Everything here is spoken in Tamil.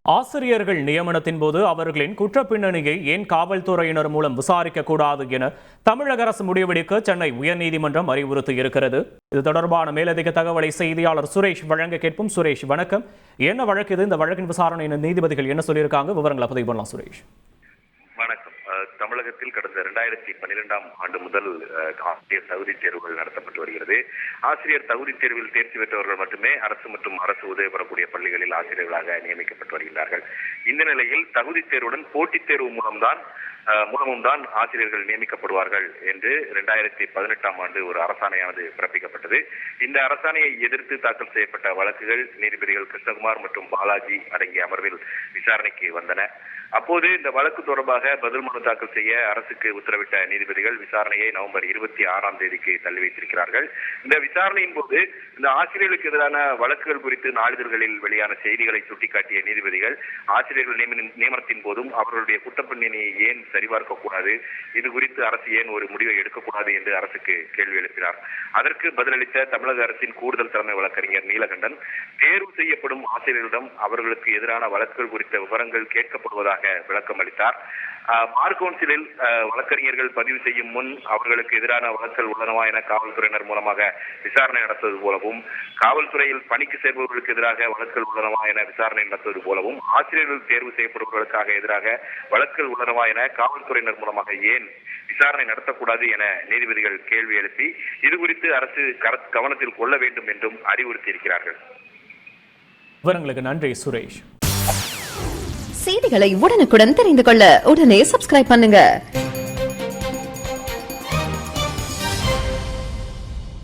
ஆசிரியர்கள் நியமனத்தின் போது அவர்களின் குற்றப்பின்னணியை ஏன் காவல்துறையினர் மூலம் விசாரிக்க கூடாது என தமிழக அரசு முடிவெடுக்க சென்னை உயர்நீதிமன்றம் அறிவுறுத்தி இருக்கிறது. இது தொடர்பான மேலதிக தகவலை செய்தியாளர் சுரேஷ் வழங்க கேட்போம். சுரேஷ் வணக்கம். என்ன வழக்கு இது? இந்த வழக்கின் விசாரணை நீதிபதிகள் என்ன சொல்லியிருக்காங்க? விவரங்களை பதிவு பண்ணலாம் சுரேஷ். வணக்கம். தமிழகத்தில் கடந்த 2012ஆம் ஆண்டு முதல் ஆசிரியர் தகுதி தேர்வுகள் நடத்தப்பட்டு வருகிறது. ஆசிரியர் தகுதி தேர்வில் தேர்ச்சி பெற்றவர்கள் மட்டுமே அரசு மற்றும் அரசு உதவி பெறக்கூடிய பள்ளிகளில் ஆசிரியர்களாக நியமிக்கப்பட்டு வருகிறார்கள். இந்த நிலையில் தகுதி தேர்வுடன் போட்டித் தேர்வு மூலமும் தான் ஆசிரியர்கள் நியமிக்கப்படுவார்கள் என்று 2018ஆம் ஆண்டு ஒரு அரசாணையானது பிறப்பிக்கப்பட்டது. இந்த அரசாணையை எதிர்த்து தாக்கல் செய்யப்பட்ட வழக்குகள் நீதிபதிகள் கிருஷ்ணகுமார் மற்றும் பாலாஜி அடங்கிய அமர்வில் விசாரணைக்கு வந்தன. அப்போது இந்த வழக்கு தொடர்பாக பதில் மனு தாக்கல் செய்ய அரசுக்கு உத்தரவிட்ட நீதிபதிகள் விசாரணையை நவம்பர் 26ஆம் தேதிக்கு தள்ளி வைத்திருக்கிறார்கள். இந்த விசாரணையின் போது இந்த ஆசிரியர்களுக்கு எதிரான வழக்குகள் குறித்து நாளிதழ்களில் வெளியான செய்திகளை சுட்டிக்காட்டிய நீதிபதிகள் ஆசிரியர்கள் நியமனத்தின் போதும் அவர்களுடைய குற்றப்பின்னணியை ஏன் சரிபார்க்க கூடாது, இது குறித்து அரசு ஏன் ஒரு முடிவை எடுக்கக்கூடாது என்று அரசுக்கு கேள்வி எழுப்பினார். அதற்கு பதிலளித்த தமிழக அரசின் கூடுதல் தலைமை வழக்கறிஞர் நீலகண்டன், தேர்வு செய்யப்படும் ஆசிரியர்களிடம் அவர்களுக்கு எதிரான வழக்குகள் குறித்த விவரங்கள் கேட்கப்படுவதாக விளக்கம் அளித்தார். பார் கவுன்சிலில் வழக்கறிஞர்கள் பதிவு செய்யும் முன் அவர்களுக்கு எதிரான வழக்குகள் உள்ளனவா என காவல்துறையினர் மூலமாக விசாரணை நடத்துவது போலவும், காவல்துறையில் பணிக்கு சேர்பவர்களுக்கு எதிராக வழக்குகள் உள்ளனவா என விசாரணை நடத்துவது போலவும், ஆசிரியர்கள் தேர்வு செய்யப்படுவதற்காக எதிராக வழக்குகள் உள்ளனவா என காவல்துறையினர் மூலமாக ஏன் விசாரணை நடத்தக்கூடாது என நீதிபதிகள் கேள்வி எழுப்பி இது குறித்து அரசு கவனத்தில் கொள்ள வேண்டும் என்றும் அறிவுறுத்தி இருக்கிறார்கள். விவரங்களுக்கு நன்றி சுரேஷ். செய்திகளை உடனுக்குடன் தெரிந்து கொள்ள உடனே சப்ஸ்கிரைப் பண்ணுங்க.